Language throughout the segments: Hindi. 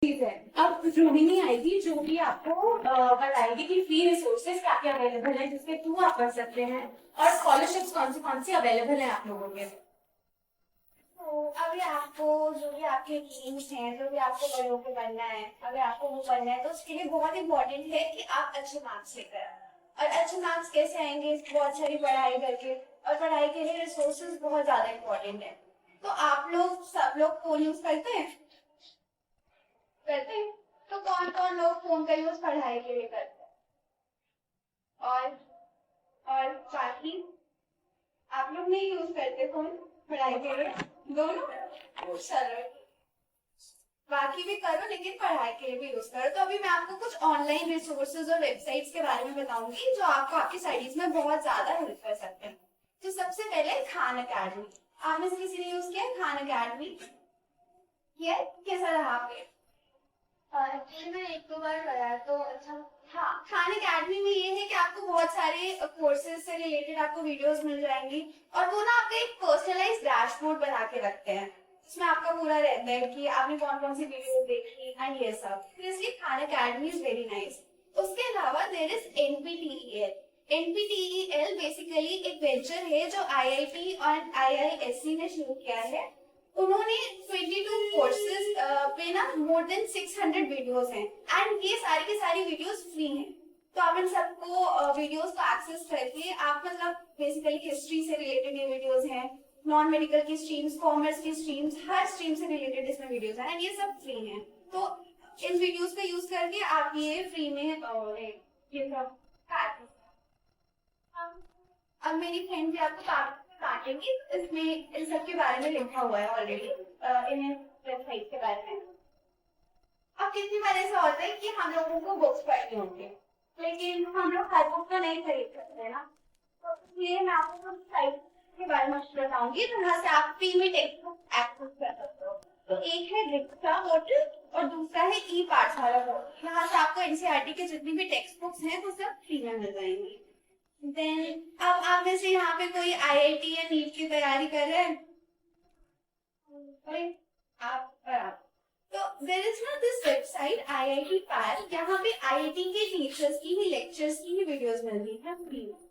चीज है। अब रोहिणी आएगी जो भी आपको बताएगी कि फ्री रिसोर्सेज क्या क्या अवेलेबल है जिसके थ्रू आप कर सकते हैं और स्कॉलरशिप्स कौन सी अवेलेबल है आप लोगों के। तो अभी आपको जो भी आपके ड्रीम्स हैं, जो भी आपको बड़े होकर बनना है, अगर आपको वो बनना है तो उसके लिए बहुत इंपॉर्टेंट है कि आप अच्छे मार्क्स लेकर आए। और अच्छे मार्क्स कैसे आएंगे? बहुत सारी पढ़ाई करके। और पढ़ाई के लिए रिसोर्सेज बहुत ज्यादा इंपॉर्टेंट है। तो आप लोग सब लोग फोन यूज करते हैं? करते हैं। तो कौन कौन लोग फोन का यूज पढ़ाई के लिए करते हैं? और बाकी आप लोग नहीं यूज करते फोन पढ़ाई के लिए? दोनों? चलो, बाकी भी करो लेकिन पढ़ाई के लिए भी यूज करो। तो अभी मैं आपको कुछ ऑनलाइन रिसोर्सेज और वेबसाइट्स के बारे में बताऊंगी जो आपको आपकी स्टडीज में बहुत ज्यादा हेल्प कर सकते हैं। तो सबसे पहले खान अकेडमी। आप में से किसी ने यूज किया है खान अकेडमी? किया है? कैसा रहा आपके? एक्चुअली मैंने एक दो बार करा तो अच्छा। हाँ, खान अकेडमी में ये है कि आपको बहुत सारे कोर्सेज से रिलेटेड आपको वीडियोस मिल जाएंगी। और वो ना आपका एक पर्सनलाइज्ड डैशबोर्ड बना के रखते हैं जिसमें आपका पूरा रहता है कि आपने कौन कौन सी वीडियो देखी एंड ये सब। तो इसलिए Khan academy is very nice. उसके अलावा there is NPTEL. NPTEL basically एक वेंचर है जो आईआईटी और आईआईएससी ने शुरू किया है। उन्होंने 22 कोर्सेज पे ना मोर देन 600 वीडियोस हैं एंड ये सारी की सारी वीडियोस फ्री हैं। तो आप इन सबको वीडियोस को एक्सेस करके आप मतलब बेसिकली हिस्ट्री से रिलेटेड ये वीडियोस हैं, नॉन मेडिकल की स्ट्रीम्स, कॉमर्स की स्ट्रीम्स, हर स्ट्रीम से रिलेटेड इसमें वीडियोस हैं एंड ये सब फ्री हैं। तो इन वीडियोस का यूज करके आप ये फ्री में ये सब कर। अब मेरी फ्रेंड भी आपको काटेंगी, इसमें इन सब के बारे में लिखा हुआ है ऑलरेडी इन वेबसाइट के बारे में। अब कितनी बार ऐसा होता है कि हम लोगों को बुक्स पढ़नी होती है लेकिन हम लोग हर बुक को नहीं खरीद सकते ना। तो इसलिए मैं आपको कुछ साइट के बारे में बताऊंगी जहाँ से आप फ्री में टेक्स्ट बुक एक्सेस कर सकते हो। तो एक है रिक्शा पोर्टल और दूसरा है ई पाठशाला पोर्टल। यहाँ से आपको एनसीईआरटी के जितनी भी टेक्स्ट बुक्स हैं वो सब फ्री में मिल जाएंगी। देन अब आप में से यहाँ पे कोई आईआईटी या नीट की तैयारी कर रहे हैं? आप तो देयर इज ना दिस वेबसाइट आईआईटी पार, यहाँ पे आईआईटी के टीचर्स की ही लेक्चर्स की ही वीडियोस मिल रही है फ्री में।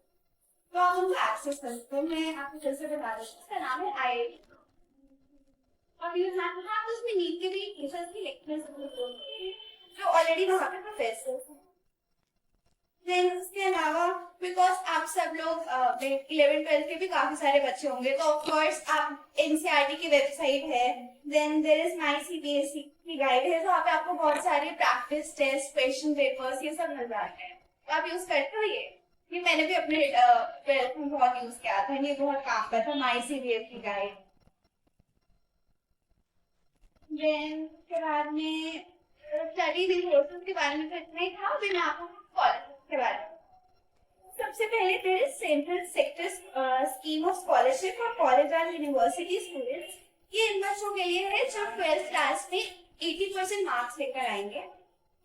तो आप उनको एक्सेस कर सकते हो। मैं आपको फिर से बता देती हूँ, इसका नाम है आईआईटी। और यू हैव उसमें नीट के भी टीचर्स की लेक्चर्स जो ऑलरेडी वहाँ पे प्रोफेसर हैं। देन उसके अलावा बिकॉज आप सब लोग 11th-12th के भी काफी सारे बच्चे होंगे तो ऑफ कोर्स आप एनसीईआरटी की वेबसाइट है। Then there is my CBSE की गाइड है जहाँ पे आपको बहुत सारे प्रैक्टिस टेस्ट, क्वेश्चन पेपर्स ये सब मिल जाते हैं। तो आप यूज करते हो ये मैंने भी अपने 12th में बहुत यूज किया था, ये बहुत काम का था, माय सीबीएसई गाइड। देन उसके बाद में स्टडी रिसोर्सेज के बारे में तो इतना ही था। अभी मैं आपको कॉलेज के बारे में सबसे पहले there is central sector scheme of scholarship for college and university students. ये इन बच्चों के लिए है जो 12th क्लास में 80% मार्क्स लेकर आएंगे।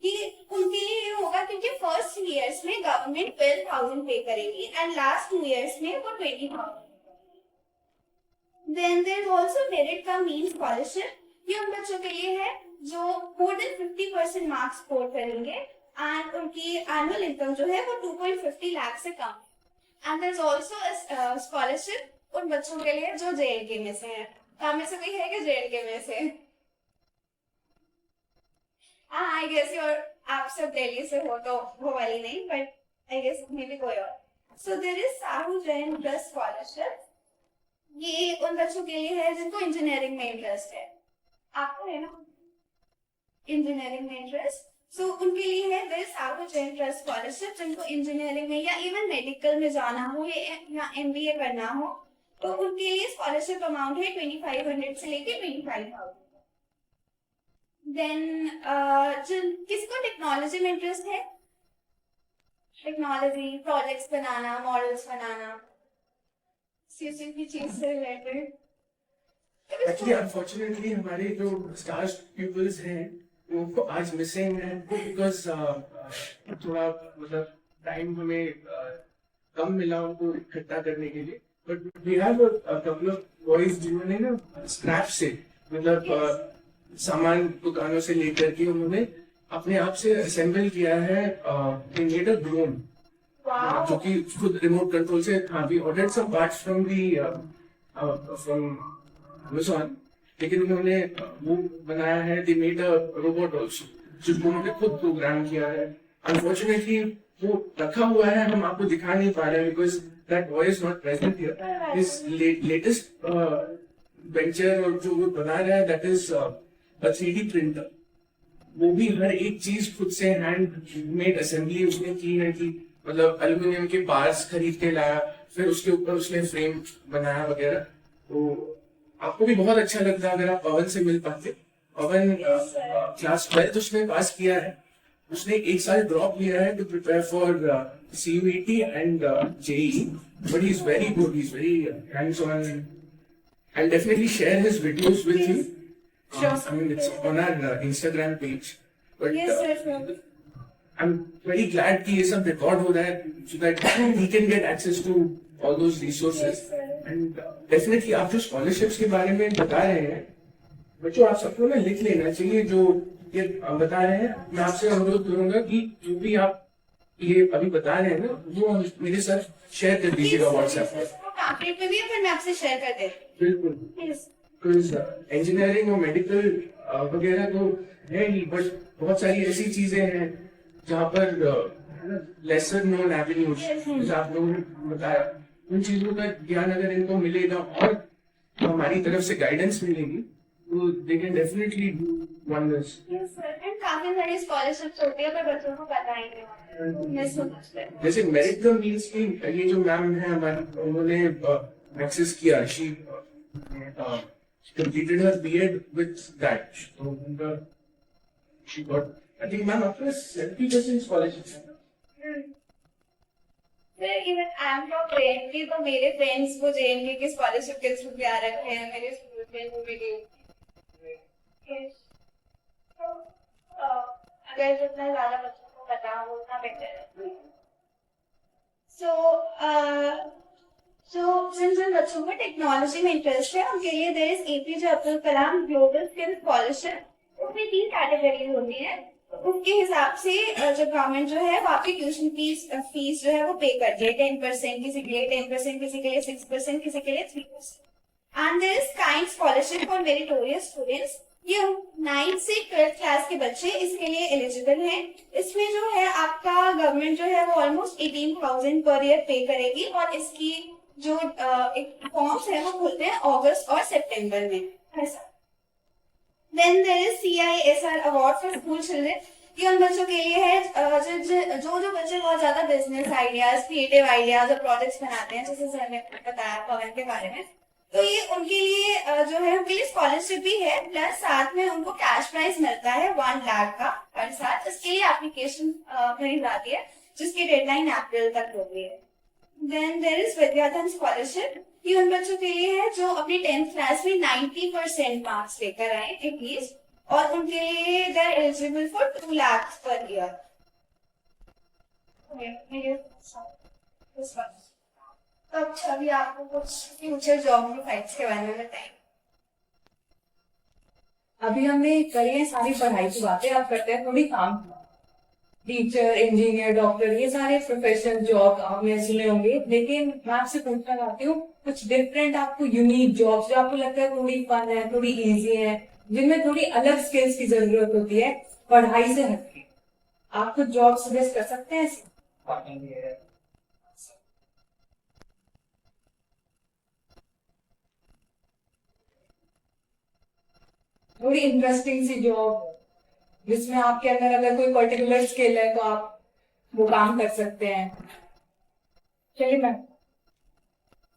ये उनके लिए ये होगा क्योंकि फर्स्ट ईयर्स में गवर्नमेंट 12,000 पे करेगी एंड लास्ट 2 इयर्स में वो 20,000। Then there is also merit cum mean scholarship. ये उन बच्चों के लिए है जो मोर देन 50% मार्क्स स्कोर करेंगे एंड उनकी एनुअल इनकम जो है वो 2.50 लाख से कम। And there is also scholarship उन बच्चों के लिए जो जेएलके में से है। आप में से कोई है कि जेएलके में से? हाँ, आई गेस और आप सब दिल्ली से हो तो वो वाली नहीं, but I guess maybe कोई और। So there is Sahu Jain plus scholarship. ये उन बच्चों के लिए है जिनको इंजीनियरिंग में इंटरेस्ट है। आपको है ना इंजीनियरिंग में इंटरेस्ट? सो उनके लिए है there is Sahu Jain plus scholarship. जिनको इंजीनियरिंग में या इवन मेडिकल में जाना हो या एमबीए करना हो तो उनके लिए स्कॉलरशिप अमाउंट है 2500 से लेके 25,000। देन किसको टेक्नोलॉजी में इंटरेस्ट है? टेक्नोलॉजी, प्रोजेक्ट्स बनाना, मॉडल्स बनाना, किसी भी चीज से रिलेटेड। एक्चुअली अनफॉर्चुनेटली हमारे जो स्टार पीपल्स हैं उनको आज मिसिंग है बिकॉज थोड़ा मतलब टाइम हमें कम मिला उनको इकट्ठा करने के लिए। But we have a couple of boys जिन्होंने ना स्क्रैच से मतलब सामान दुकानों से लेकर के उन्होंने अपने आप से असेंबल किया है मेड अ ड्रोन जो कि खुद रिमोट कंट्रोल से। हाँ, we ordered some parts from from Amazon, लेकिन उन्होंने वो बनाया है, they made a robot also, जिसको उन्होंने खुद प्रोग्राम किया है। अनफॉर्चुनेटली वो रखा हुआ है, हम आपको दिखा नहीं पा रहे हैं because that boy is not present here. His latest venture और जो वो बना रहा है that is a 3D printer. वो भी हर एक चीज खुद से हैंड मेड असेंबली उसने की है कि मतलब एल्यूमिनियम के बार्स खरीद के लाया, फिर उसके ऊपर उसने फ्रेम बनाया वगैरह। तो आपको भी बहुत अच्छा लगता अगर आप पवन से मिल पाते। पवन क्लास 12 उसने पास किया है, उसने 1 साल ड्रॉप लिया है to prepare for CUET and JEE, but he is very good, he is very hands on. I'll definitely share his videos with you. Sure. I mean, it's on our Instagram page. But Yes, sir. I'm very glad कि ये सब record हो रहा है so that he can get access to all those resources. Yes, sir. And definitely आप जो scholarships के बारे में बता रहे हैं, बच्चों आप सबको ना लिख लेना चाहिए जो ये बता रहे हैं। मैं आपसे अनुरोध करूंगा कि जो भी आप ये अभी बता रहे हैं ना, वो मेरे साथ शेयर कर दीजिएगा WhatsApp पर। पैम्पलेट में भी है, फिर मैं आपसे शेयर कर देती बिल्कुल, हूँ। Yes. बिकॉज इंजीनियरिंग और मेडिकल वगैरह तो है ही, बट बहुत सारी ऐसी चीजें हैं जहाँ पर लेसर नोन एवेन्यूज, जैसे आप लोगों ने बताया, उन चीजों का ज्ञान अगर इनको मिलेगा और हमारी तरफ से गाइडेंस मिलेगी तो they can definitely do wonders. Yes, sir. And काफी सारी scholarships होती है पर बच्चों को पता ही नहीं होता। मिस हो जाता है। जैसे मेरिट द मीन्स की ये जो मैम है हमारी, उन्होंने एक्सेस किया, she completed her B.Ed with that, so she got, I think ma'am after 70% scholarship। Sir, even I am from JNK, तो मेरे फ्रेंड्स वो JNK की स्कॉलरशिप के थ्रू भी आ रखे हैं, मेरे स्कूल में वो भी दी। तो अगर जितना ज्यादा बच्चों को पता हो उतना बेटर है। So since जिन बच्चों को टेक्नोलॉजी में इंटरेस्ट है उनके लिए there is APJ Abdul Kalam global skill scholarship. उसमें 3 कैटेगरीज होती है, उसके हिसाब से जो गवर्नमेंट जो है वो आपकी ट्यूशन फीस जो है वो पे करती है। 10% किसी के लिए, 10% किसी के लिए, 6% किसी के लिए, 3%। And there is kind scholarship for meritorious students. ये 9th से 12th क्लास के बच्चे इसके लिए एलिजिबल हैं। इसमें जो है आपका गवर्नमेंट जो है वो ऑलमोस्ट 18,000 पर ईयर पे करेगी और इसकी जो एक फॉर्म्स है वो खुलते हैं अगस्त और सितंबर में। ऐसा then there is CISR award for school children. ये उन बच्चों के लिए है जो बच्चे बहुत ज्यादा बिजनेस आइडियाज, क्रिएटिव आइडियाज और प्रोजेक्ट्स बनाते हैं, जैसे सर ने बताया पवन के बारे में। तो ये उनके लिए जो है उनके लिए स्कॉलरशिप भी है, प्लस साथ में उनको कैश प्राइज मिलता है 1 लाख का हर साल। इसके लिए एप्लीकेशन भरी जाती है जिसकी डेडलाइन अप्रैल तक होती है। Then there is Vidyadhan scholarship. ये उन बच्चों के लिए है जो अपनी 10th क्लास में 90% मार्क्स लेकर आए एटलीस्ट, और उनके लिए they are eligible for 2 lakh per year. तो अच्छा, अभी आपको कुछ फ्यूचर जॉब प्रोफाइल्स के बारे में बताएं। अभी हमने करी है सारी पढ़ाई की बातें, आप करते हैं थोड़ी काम। टीचर, इंजीनियर, डॉक्टर, ये सारे प्रोफेशनल जॉब आपने सुने होंगे, लेकिन मैं आपसे पूछना चाहती हूँ कुछ डिफरेंट आपको यूनिक जॉब्स जो आपको लगता है थोड़ी फन है, थोड़ी इजी है, जिनमें थोड़ी अलग स्किल्स की जरूरत होती है पढ़ाई से हटके, आप कुछ जॉब सजेस्ट कर सकते हैं ऐसे? थोड़ी इंटरेस्टिंग सी जॉब जिसमें आपके अंदर अगर कोई पर्टिकुलर स्किल है तो आप वो काम कर सकते हैं। चलिए मैम,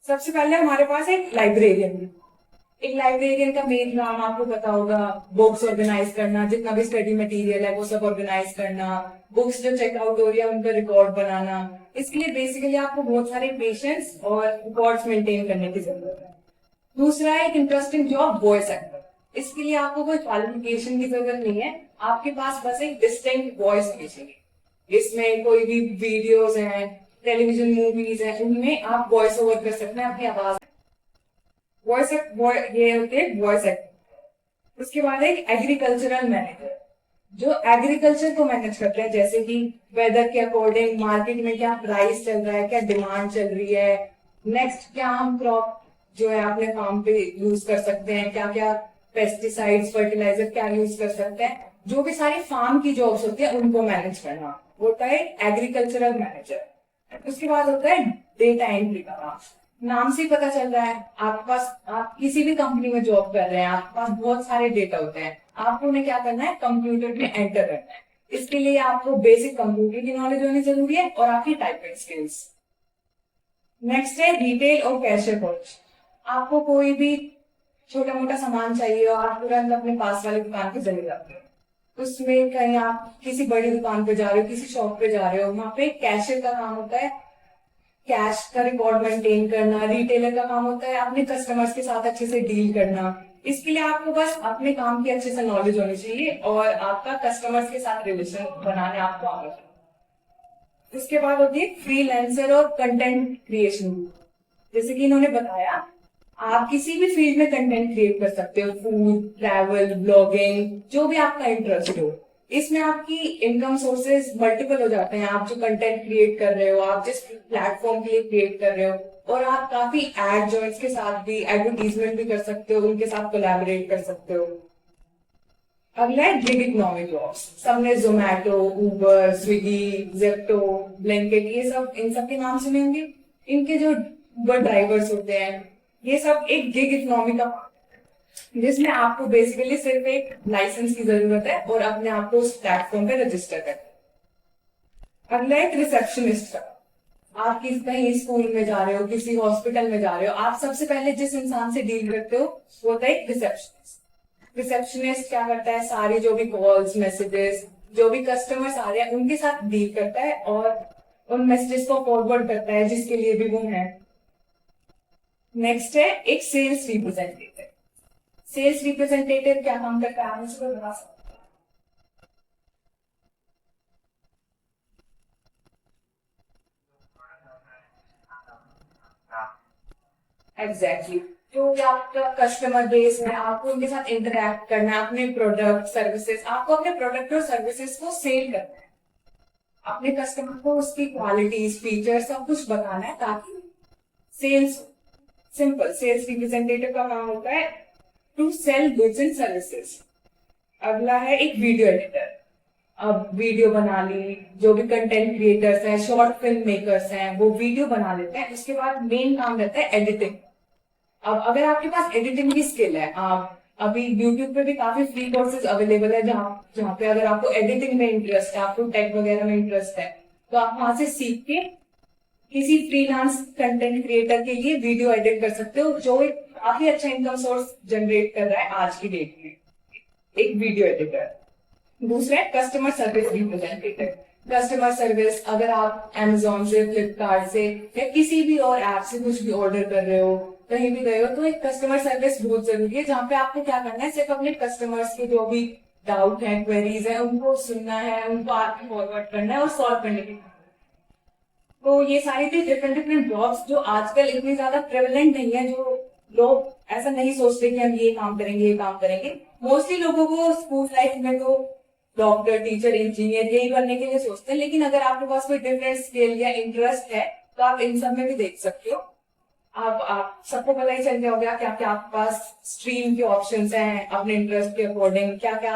सबसे पहले हमारे पास एक लाइब्रेरियन है। एक लाइब्रेरियन का मेन काम आपको पता होगा, बुक्स ऑर्गेनाइज करना, जितना भी स्टडी मटेरियल है वो सब ऑर्गेनाइज करना, बुक्स जो चेकआउट हो रही है उनका रिकॉर्ड बनाना। इसके लिए बेसिकली आपको बहुत सारे पेशेंस और रिकॉर्ड्स मेंटेन करने की जरूरत है। दूसरा है एक इंटरेस्टिंग जॉब, वॉइस एक्टर। इसके लिए आपको कोई क्वालिफिकेशन की जरूरत नहीं है, आपके पास बस एक डिस्टिंक्ट वॉइस होनी चाहिए। इसमें कोई भी वीडियोस हैं, टेलीविजन मूवीज हैं, उनमें आप वॉइस ओवर कर सकते हैं अपनी आवाज। वॉइस ये होते हैं वॉइस एक्टर। उसके बाद एक एग्रीकल्चरल मैनेजर, जो एग्रीकल्चर को मैनेज करते हैं, जैसे कि वेदर के अकॉर्डिंग मार्केट में क्या प्राइस चल रहा है, क्या डिमांड चल रही है, नेक्स्ट क्या हम क्रॉप जो है अपने फार्म पे यूज कर सकते हैं, क्या क्या पेस्टिसाइड्स फर्टिलाइजर क्या यूज कर सकते हैं, जो भी सारी फार्म की जॉब्स होती है उनको मैनेज करना होता है एग्रीकल्चरल मैनेजर। उसके बाद होता है डेटा एंट्री का काम। नाम से ही पता चल रहा है, आपके पास आप किसी भी कंपनी में जॉब कर रहे हैं, आपके पास बहुत सारे डेटा होते हैं, आपको उन्हें क्या करना है, कंप्यूटर में एंटर करना है। इसके लिए आपको बेसिक कंप्यूटर की नॉलेज होनी जरूरी है और आपकी टाइपिंग स्किल्स। नेक्स्ट है रिटेल और कैशियर कॉलेज। आपको कोई भी छोटा मोटा सामान चाहिए और आप तुरंत अपने पास वाली दुकान पे चले जाते हो, उसमें कहीं आप किसी बड़ी दुकान पे जा रहे हो, किसी शॉप पे जा रहे हो, वहां पे कैशियर का काम होता है कैश का रिकॉर्ड मेंटेन करना। रिटेलर का काम होता है अपने कस्टमर्स के साथ अच्छे से डील करना। इसके लिए आपको बस अपने काम की अच्छे से नॉलेज होनी चाहिए और आपका कस्टमर्स के साथ रिलेशन बनाने आपको आना चाहिए। उसके बाद होती है फ्रीलांसर और कंटेंट क्रिएशन। जैसे कि इन्होंने बताया, आप किसी भी फील्ड में कंटेंट क्रिएट कर सकते हो, फूड, ट्रैवल, ब्लॉगिंग, जो भी आपका इंटरेस्ट हो। इसमें आपकी इनकम सोर्सेज मल्टीपल हो जाते हैं। आप जो कंटेंट क्रिएट कर रहे हो, आप जिस प्लेटफॉर्म के लिए क्रिएट कर रहे हो, और आप काफी एड जॉइंट्स के साथ भी एडवर्टीजमेंट भी कर सकते हो, उनके साथ कोलैबोरेट कर सकते हो। अगला है गिग इकोनॉमी जॉब्स। सबने जोमैटो, उबर, स्विगी, जेप्टो, ब्लैंकेट, ये सब, इन सब के नाम सुने होंगे। इनके जो उबर ड्राइवर्स होते हैं, ये सब एक गिग इकोनॉमी का, जिसमें आपको बेसिकली सिर्फ एक लाइसेंस की जरूरत है और अपने आप को उस प्लेटफॉर्म पे रजिस्टर करना। अगला एक रिसेप्शनिस्ट का। आप किसी कहीं स्कूल में जा रहे हो, किसी हॉस्पिटल में जा रहे हो, आप सबसे पहले जिस इंसान से डील करते हो वो होता है एक रिसेप्शनिस्ट। रिसेप्शनिस्ट क्या करता है, सारी जो भी कॉल्स, मैसेजेस, जो भी कस्टमर्स आ रहे हैं उनके साथ डील करता है और उन मैसेजेस को फॉरवर्ड करता है जिसके लिए भी वो है। नेक्स्ट है एक सेल्स रिप्रेजेंटेटिव। सेल्स रिप्रेजेंटेटिव क्या काम करता है, आप मुझे कोई बता सकते हैं? एग्जैक्टली, जो भी आपका कस्टमर बेस है, आपको उनके साथ इंटरैक्ट करना है, अपने प्रोडक्ट सर्विसेज, आपको अपने प्रोडक्ट और सर्विसेज को सेल करना है, अपने कस्टमर को उसकी क्वालिटीज, फीचर सब कुछ बताना है ताकि सेल्स। सिंपल, सेल्स रिप्रेजेंटेटिव का काम होता है to sell goods and services. अगला है एक वीडियो एडिटर। अब वीडियो बना ली, जो भी कंटेंट क्रिएटर्स हैं, शॉर्ट फिल्म मेकर्स हैं, वो वीडियो बना लेते हैं। उसके बाद मेन काम रहता है एडिटिंग। अब अगर आपके पास एडिटिंग की स्किल है, आप अभी यूट्यूब पे भी काफी फ्री कोर्सेज अवेलेबल है जहाँ पे अगर आपको एडिटिंग में इंटरेस्ट है, आपको टेक वगैरह में इंटरेस्ट है, तो आप वहां से सीख के किसी फ्रीलांस कंटेंट क्रिएटर के लिए वीडियो एडिट कर सकते हो, जो एक काफी अच्छा इनकम सोर्स जनरेट कर रहा है आज की डेट में, एक वीडियो एडिटर। दूसरा है customer service representative. Customer service, अगर आप Amazon से, फ्लिपकार्ट से या किसी भी और ऐप से कुछ भी ऑर्डर कर रहे हो, कहीं भी गए हो, तो एक कस्टमर सर्विस बहुत जरूरी है, जहाँ पे आपको क्या करना है, सिर्फ अपने कस्टमर्स के जो भी डाउट है, क्वेरीज है, उनको सुनना है, उनको आगे फॉरवर्ड करना है और सॉल्व करने की। तो ये सारी थी डिफरेंट डिफरेंट जॉब्स जो आजकल इतनी ज्यादा प्रेवलेंट नहीं है, जो लोग ऐसा नहीं सोचते कि हम ये काम करेंगे, ये काम करेंगे। मोस्टली लोगों को स्कूल लाइफ में तो डॉक्टर, टीचर, इंजीनियर यही बनने के लिए सोचते हैं, लेकिन अगर आपके पास कोई डिफरेंट स्किल या इंटरेस्ट है तो आप इन सब में भी देख सकते हो। आप सबको पता ही चल गया क्या क्या आपके पास स्ट्रीम के ऑप्शंस हैं, अपने इंटरेस्ट के अकॉर्डिंग क्या क्या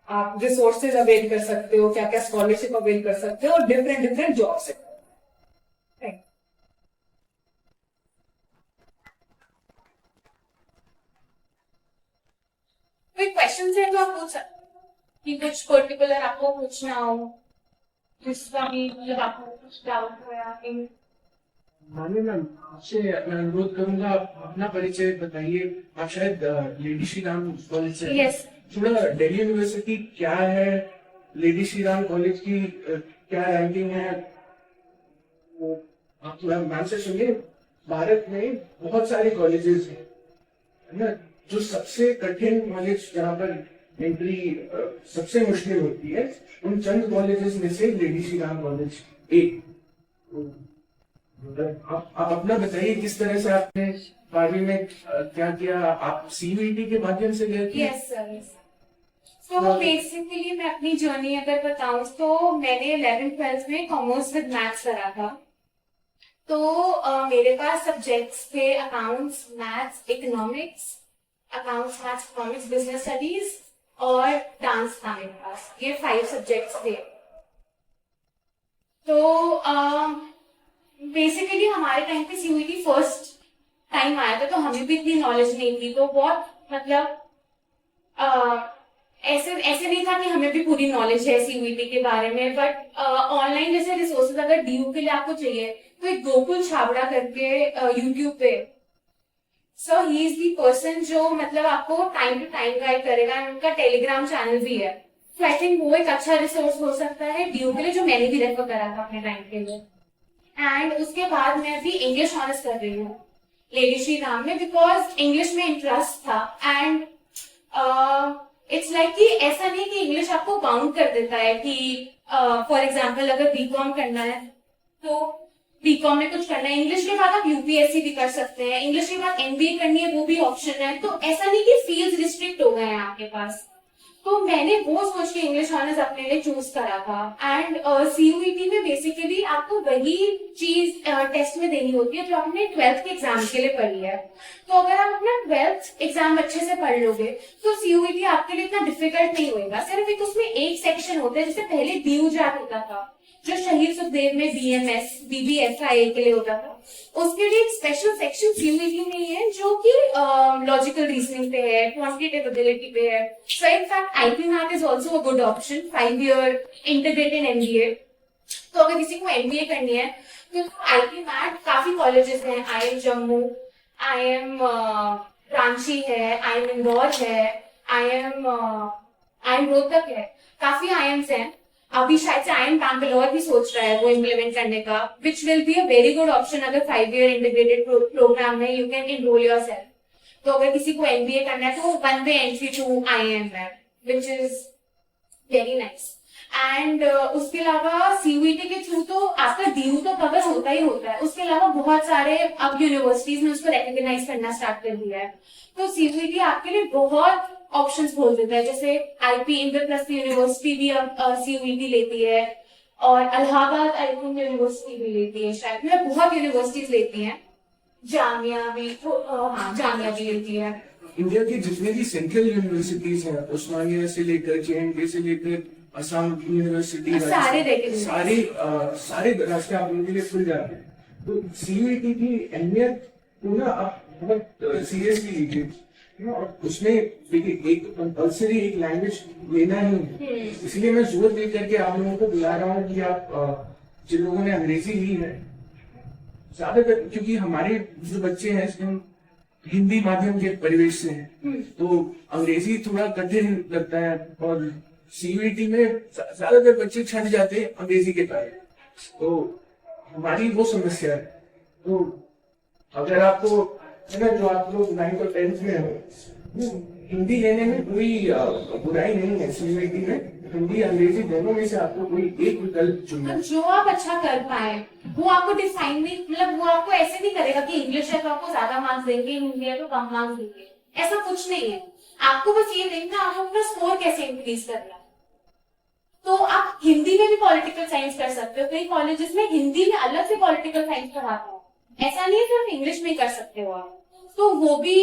आप रिसोर्सेज अवेल कर सकते हो, क्या क्या स्कॉलरशिप अवेल कर सकते हो, और डिफरेंट डिफरेंट जॉब से। कोई क्वेश्चन है तो आप पूछ सकते हो कि कुछ पर्टिकुलर आपको पूछना हो, जिसका भी मतलब आपको कुछ डाउट हो या फिर। माने मैम, आपसे मैं अनुरोध करूंगा, आप अपना परिचय बताइए। आप शायद लेडी श्री राम कॉलेज से हैं। Yes. थोड़ा दिल्ली यूनिवर्सिटी क्या है, लेडी श्री राम कॉलेज की क्या रैंकिंग है, वो आप थोड़ा मैम से सुनिए। भारत में बहुत सारे कॉलेजेस हैं, है ना, जो सबसे कठिन कॉलेज जहाँ पर एंट्री सबसे मुश्किल होती है, उन चंद कॉलेजेस में से लेडी श्री राम कॉलेज एक। आप अपना बताइए, किस तरह से आपने 12वीं में क्या किया? आप सीयूईटी के माध्यम से गए थे? Yes sir. तो बेसिकली मैं अपनी जर्नी अगर बताऊं तो मैंने 11th-12th में कॉमर्स विद मैथ्स करा था। तो मेरे पास सब्जेक्ट्स थे accounts, maths, economics, accounts, maths, economics, business studies और डांस था मेरे पास। ये 5 सब्जेक्ट्स थे। तो बेसिकली हमारे टाइम पे सीयूईटी फर्स्ट टाइम आया था, तो हमें भी इतनी नॉलेज नहीं थी। तो बहुत मतलब ऐसे ऐसे नहीं था कि हमें भी पूरी नॉलेज है सीयूईटी के बारे में। बट ऑनलाइन जैसे रिसोर्सेज अगर डीयू के लिए आपको चाहिए तो एक गोकुल छाबड़ा करके यूट्यूब पे, सो ही इज दी पर्सन जो मतलब आपको टाइम टू टाइम गाइड करेगा। उनका टेलीग्राम चैनल भी है। तो आई थिंक वो एक अच्छा रिसोर्स हो सकता है डीयू के लिए, जो मैंने भी रेफर करा था अपने टाइम के लिए। एंड उसके बाद मैं अभी इंग्लिश ऑनर्स कर रही हूँ लेडी श्री राम में, बिकॉज इंग्लिश में इंटरेस्ट था। एंड इट्स लाइक कि ऐसा नहीं कि इंग्लिश आपको बाउंड कर देता है कि फॉर एग्जाम्पल अगर बीकॉम करना है तो बीकॉम में कुछ करना है, इंग्लिश के बाद आप यूपीएससी भी कर सकते हैं, इंग्लिश के बाद एमबीए करनी है वो भी ऑप्शन है। तो ऐसा नहीं कि फील्ड रिस्ट्रिक्ट हो गए हैं आपके पास। तो मैंने वो सोच के इंग्लिश ऑनर्स अपने लिए चूज करा था। एंड सीयूईटी में बेसिकली आपको वही चीज टेस्ट में देनी होती है जो आपने 12th के एग्जाम के लिए पढ़ी है। तो अगर आप अपना 12th एग्जाम अच्छे से पढ़ लोगे तो सीयूईटी आपके लिए इतना डिफिकल्ट नहीं होगा। सिर्फ एक उसमें एक सेक्शन होता है, जैसे पहले डीयू जैट होता था जो शहीद सुखदेव में बीएमएस बीबीएसआई के लिए होता था, उसके लिए एक स्पेशल सेक्शन सीयूईटी में है जो कि लॉजिकल रीजनिंग पे है, क्वांटिटेटिव एबिलिटी पे है। So in fact IP math is also a good option, 5 year integrated MBA. तो अगर किसी को एमबीए करनी है तो आईपी मैथ काफी कॉलेजेस हैं, IIM जम्मू, IIM रांची है, IIM इंदौर है, IIM रोहतक है, काफी IIMs हैं। अभी शायद से IIM बैंगलोर भी सोच रहा है वो इम्प्लीमेंट करने का, which will be a very good option. अगर 5 ईयर इंटीग्रेटेड प्रोग्राम में यू कैन एनरोल योरसेल्फ। तो अगर किसी को एमबीए करना है तो one way entry to IIM है, which is very nice. And उसके अलावा सीयूईटी के थ्रू तो आपका डीयू तो कवर होता ही होता है, उसके अलावा बहुत सारे अब यूनिवर्सिटीज ने उसको रिकॉग्नाइज करना स्टार्ट कर दिया है। तो सीयूईटी आपके लिए बहुत ऑप्शंस खोल देता है। जैसे आईपी इंद्रप्रस्थ यूनिवर्सिटी भी अब सीयूईटी लेती है और इलाहाबाद आई थिंक यूनिवर्सिटी भी लेती है, शायद मतलब बहुत यूनिवर्सिटीज लेती हैं, जामिया भी जामिया भी लेती है। इंडिया की जितनी भी सेंट्रल यूनिवर्सिटीज हैं, उस्मानिया से लेकर JNK से लेकर असम यूनिवर्सिटी, सारे रास्ते आप उनके लिए खुल जाते हैं। तो सीयूईटी की अहमियत को ना आप बहुत सीरियसली लीजिए और उसमें देखिए एक कंपल्सरी एक लैंग्वेज लेना ही है। इसलिए मैं जोर दे करके आप लोगों को बुला रहा हूँ कि आप जिन लोगों ने अंग्रेजी ली है ज्यादातर, क्योंकि हमारे जो बच्चे हैं हम हिंदी माध्यम के परिवेश से हैं तो अंग्रेजी थोड़ा कठिन लगता है और सीयूईटी में ज्यादातर बच्चे छट जाते हैं अंग्रेजी के कारण, तो हमारी वो समस्या है। तो अगर आपको है ना, जो आप लोग 9th और 10th में हो, हिंदी लेने में कोई बुराई नहीं है। सीयूईटी में हिंदी अंग्रेजी दोनों में से आपको कोई एक विकल्प चुनना है। जो आप अच्छा कर पाए वो आपको डिफाइन नहीं, मतलब वो आपको ऐसे नहीं करेगा कि इंग्लिश है तो आपको ज्यादा मार्क्स देंगे, हिंदी है तो कम मार्क्स देंगे, ऐसा कुछ नहीं है। आपको बस ये देखना आपको अपना स्कोर कैसे इंक्रीज करना है। तो आप हिंदी में भी पॉलिटिकल साइंस कर सकते हो, कई कॉलेजेस में हिंदी में अलग से पॉलिटिकल साइंस पढ़ाते हैं, ऐसा नहीं है कि आप इंग्लिश में कर सकते हो आप। तो वो भी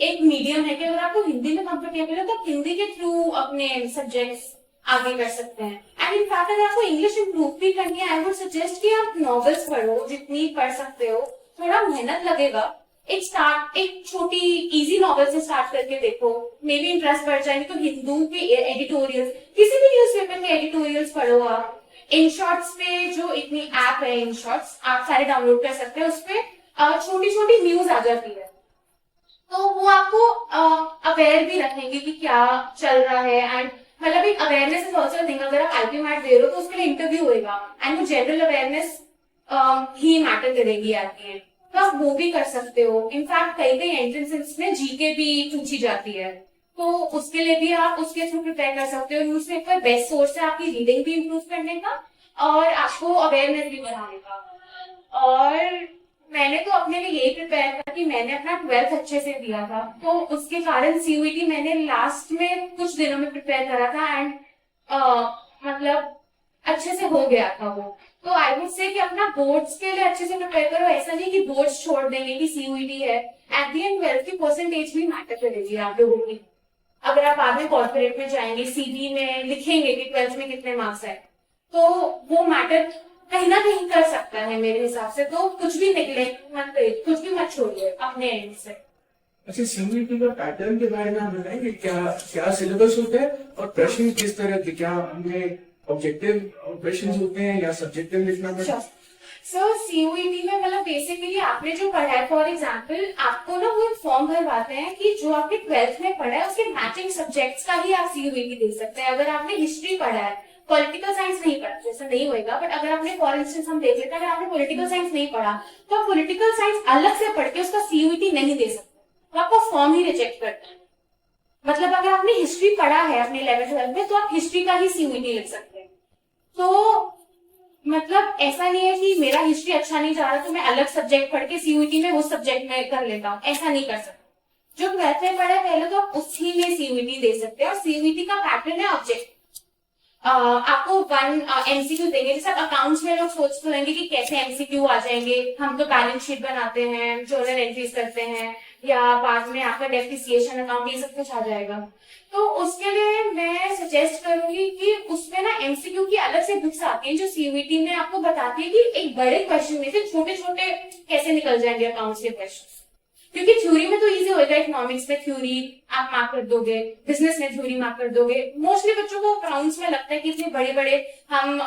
एक मीडियम है कि अगर आपको हिंदी में कंफर्टेबल है तो आप हिंदी के थ्रू अपने सब्जेक्ट्स आगे कर सकते हैं। एंड इनफैक्ट अगर आपको इंग्लिश इंप्रूव भी करनी है, आई वुड सजेस्ट कि आप नॉवेल्स पढ़ो, जितनी पढ़ सकते हो। थोड़ा मेहनत लगेगा, एक छोटी इजी नॉवेल से स्टार्ट करके देखो, मे बी इंटरेस्ट बढ़ जाएंगे। तो हिंदू के एडिटोरियल्स, किसी भी न्यूज़पेपर के एडिटोरियल्स पढ़ो आप। इन शॉर्ट्स पे जो इतनी ऐप है, इन शॉर्ट्स आप सारे डाउनलोड कर सकते हैं, उसपे छोटी छोटी न्यूज आ जाती है, तो वो आपको अवेयर भी रखेंगे कि क्या चल रहा है। एंड मतलब एक अवेयरनेस इज ऑल्सो थिंग। अगर आप आईपी मैट दे रहे हो तो उसके लिए इंटरव्यू होगा एंड वो जनरल अवेयरनेस ही मैटर करेगी आपकी एंड, तो आप वो भी कर सकते हो। इनफैक्ट कई एंट्रेंसेस में जीके भी पूछी जाती है, तो उसके लिए भी आप उसके थ्रू प्रिपेयर कर सकते हो। न्यूज़पेपर बेस्ट सोर्स है आपकी रीडिंग भी इम्प्रूव करने का और आपको अवेयरनेस भी बढ़ाने का। और मैंने तो अपने लिए यही प्रिपेयर किया कि मैंने अपना 12th अच्छे से दिया था, तो उसके कारण सीयूईटी मैंने लास्ट में कुछ दिनों में प्रिपेयर करा था एंड मतलब अच्छे से हो गया था वो। तो आई वुड से कि अपना बोर्ड्स के लिए अच्छे से प्रिपेयर करो, ऐसा नहीं कि बोर्ड्स छोड़ देंगे कि सीयूईटी है। एट दी एंड 12th की परसेंटेज भी मैटर करेगी आप लोगों की। अगर आप बाद में कॉर्पोरेट में जाएंगे, सीवी में लिखेंगे कि 12th में कितने मार्क्स है, तो वो मैटर कहीं ना कहीं कर सकता है मेरे हिसाब से। तो कुछ भी निकलेक्ट मत करिए, कुछ भी मत छोड़िए अपने एंड से। अच्छा, सीयूईटी का पैटर्न के बारे में आप बताएंगे, क्या क्या सिलेबस होता है और प्रश्न किस तरह के, क्या उनमें ऑब्जेक्टिव क्वेश्चन होते हैं या सब्जेक्टिव लिखना पड़ता है? सर सीयूईटी में मतलब बेसिकली आपने जो पढ़ा है, फॉर एग्जाम्पल आपको ना वो फॉर्म भरवाते हैं कि जो आपने 12th में पढ़ा है उसके मैचिंग सब्जेक्ट्स का ही आप सीयूईटी दे सकते हैं। अगर आपने हिस्ट्री पढ़ा है, पॉलिटिकल साइंस नहीं पढ़ा, जैसा नहीं होगा, बट अगर आपने फॉर इंस्टेंस हम देख लेते हैं, अगर आपने पॉलिटिकल साइंस नहीं पढ़ा तो आप पॉलिटिकल साइंस अलग से पढ़ के उसका सीयूईटी नहीं दे सकते, तो आपको फॉर्म ही रिजेक्ट करता है। मतलब अगर आपने हिस्ट्री पढ़ा है अपने 11th-12th में, तो आप हिस्ट्री का ही सीयूईटी लिख सकते हैं। तो मतलब ऐसा नहीं है कि मेरा हिस्ट्री अच्छा नहीं जा रहा तो मैं अलग सब्जेक्ट पढ़ के सीयूईटी में उस सब्जेक्ट में कर लेता हूँ, ऐसा नहीं कर सकता। जो 12th में पढ़ा है पहले तो आप उसी में सीयूईटी दे सकते हैं। और सीयूईटी का पैटर्न है ऑब्जेक्ट, आपको वन एमसीक्यू देंगे। जैसे अकाउंट्स में लोग सोचते होंगे कि कैसे एमसीक्यू आ जाएंगे, हम तो बैलेंस शीट बनाते हैं, जर्नल एंट्रीज करते हैं, या बाद में आपका डेप्रिसिएशन अकाउंट, ये सब कुछ आ जाएगा। तो उसके लिए मैं सजेस्ट करूंगी कि उसमें ना एमसीक्यू की अलग से बुक्स आती हैं जो सीयूईटी में आपको बताती है कि एक बड़े क्वेश्चन में से छोटे छोटे कैसे निकल जाएंगे अकाउंट्स के क्वेश्चन। क्योंकि थ्योरी में तो इजी होगा, इकोनॉमिक्स में थ्योरी आप मार्क कर दोगे, बिजनेस में थ्योरी मार्क कर दोगे। मोस्टली बच्चों को अकाउंट्स में लगता है कि इतने बड़े बड़े हम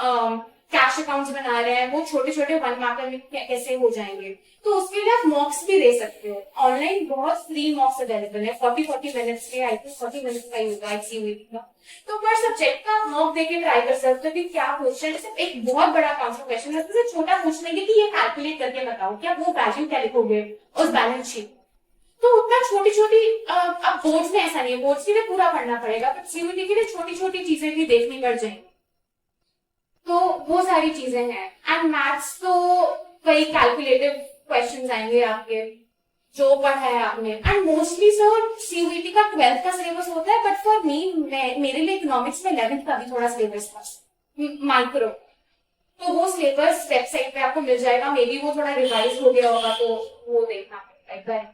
कैश अकाउंट्स बना रहे हैं, वो छोटे छोटे 1 मार्कर में कैसे हो जाएंगे। तो उसके लिए आप मॉक्स भी दे सकते हो, ऑनलाइन बहुत फ्री मॉक्स अवेलेबल है, 40 मिनट्स के, आई थिंक 40 मिनट्स का ही होगा एक सीयूईटी का। तो पर सब्जेक्ट का मॉक देके ट्राई कर सकते हो कि क्या क्वेश्चन, जैसे एक बहुत बड़ा अकाउंट का क्वेश्चन है तो छोटा पूछ लेंगे कि ये कैलकुलेट करके बताओ, क्या वो वैल्यू क्या लिखोगे उस बैलेंस शीट। तो उतना छोटी छोटी, अब बोर्ड्स में ऐसा नहीं है, बोर्ड्स के लिए पूरा पढ़ना पड़ेगा, बट सीयूईटी के लिए छोटी छोटी चीजें भी देखनी पड़ जाएंगी। तो वो सारी चीजें हैं। एंड मैथ्स तो कई कैलकुलेटिव क्वेश्चंस आएंगे आपके जो पढ़ा है आपने। एंड मोस्टली सर सीयूईटी का 12th का सिलेबस होता है, बट फॉर मी, मेरे लिए इकोनॉमिक्स में 11th का भी थोड़ा सिलेबस था, माइक्रो। तो वो सिलेबस वेबसाइट पे आपको मिल जाएगा, मे बी वो थोड़ा रिवाइज हो गया होगा, तो वो देखना पड़ेगा।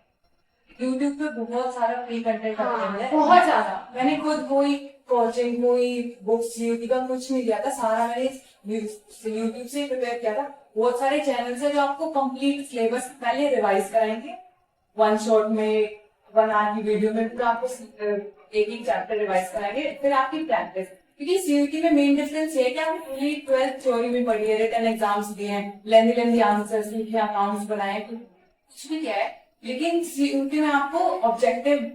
यूट्यूब पे बहुत सारा फ्री कंटेंट अवेलेबल है, बहुत ज्यादा। मैंने खुद कोई कोचिंग, कोई बुक्स सीयूटी का कुछ नहीं लिया था, सारा मैंने यूट्यूब से प्रिपेयर किया था। बहुत सारे चैनल्स है जो आपको कंप्लीट सिलेबस पहले रिवाइज कराएंगे, 1 शॉट में, 1 आवर की वीडियो में पूरा आपको एक एक चैप्टर रिवाइज कराएंगे, फिर आपकी प्रैक्टिस। क्योंकि सीयूटी में मेन डिफरेंस ये है कि आपने पूरी 12th थ्योरी में पढ़ी है, रिटन एग्जाम्स दिए हैं, लेंदी आंसर्स लिखे, अकाउंट्स बनाए, कुछ भी किया है, लेकिन सीयूटी में आपको ऑब्जेक्टिव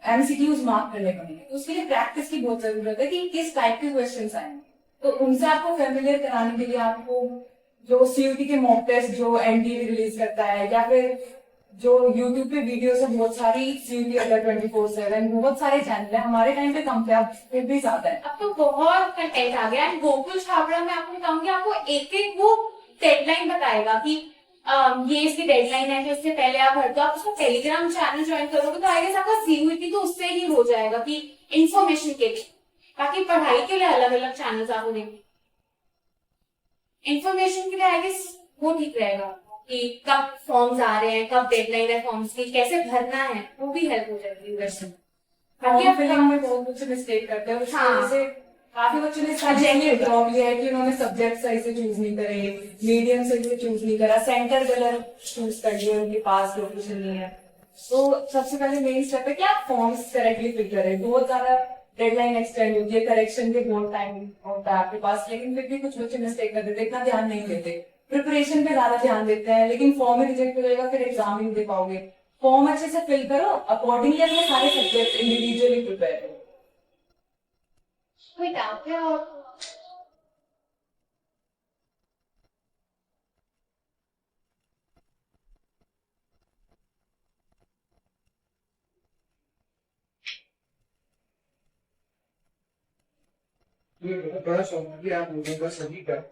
एमसीक्यूज मार्क करने पड़ेंगे। तो उसके लिए प्रैक्टिस की बहुत जरूरत है कि किस टाइप के क्वेश्चंस आए, तो उनसे आपको फेमिलियर कराने के लिए आपको जो सीयूटी के मॉक टेस्ट जो एनटीवी रिलीज करता है, या फिर जो यूट्यूब पे वीडियोस है बहुत सारी, सीयूटी अड्डा 24/7, बहुत सारे चैनल है। हमारे टाइम पे कम थे, अब फिर भी ज्यादा है, अब तो बहुत कंटेंट आ गया है। गोकुल छाबड़ा में आपको बताऊंगी, आपको एक एक वो डेडलाइन बताएगा कि ये इसकी डेडलाइन है, जो इससे पहले आप भर दो। आप उसका टेलीग्राम चैनल ज्वाइन करोगे तो आई गेस आपका सीयूईटी तो उससे ही हो जाएगा कि इंफॉर्मेशन के लिए। बाकी पढ़ाई के लिए अलग अलग चैनल आपको देंगे, इंफॉर्मेशन के लिए आई गेस वो ठीक रहेगा कि कब फॉर्म्स आ रहे हैं, कब डेडलाइन है फॉर्म्स की, कैसे भरना है, वो भी हेल्प हो जाएगी वैसे। फॉर्म फिलिंग में बहुत बच्चे मिस्टेक करते हैं, उसकी वजह से काफी बच्चों ने सब्जेक्ट विड्रॉ लिया है कि उन्होंने सब्जेक्ट सही से चूज नहीं करे, मीडियम सही से चूज नहीं करा, सेंटर गलत चूज कर लिया, उनके पास लोकेशन नहीं है। तो सबसे पहले मेन स्टेप है कि आप फॉर्म्स करेक्टली फिल करें। बहुत ज्यादा डेडलाइन एक्सटेंड होती है, करेक्शन के बहुत टाइम होता है आपके पास, लेकिन फिर भी कुछ बच्चे मिस्टेक कर देते हैं, इतना ध्यान नहीं देते, प्रिपरेशन पे ज्यादा ध्यान देते हैं, लेकिन फॉर्म ही रिजेक्ट हो जाएगा, फिर एग्जाम ही नहीं दे पाओगे। फॉर्म अच्छे से फिल करो, अकॉर्डिंगली अपने सारे सब्जेक्ट इंडिविजुअली प्रिपेयर करो। कोई डाउट है और ये बहुत बड़ा सवाल है आप लोगों का सभी का।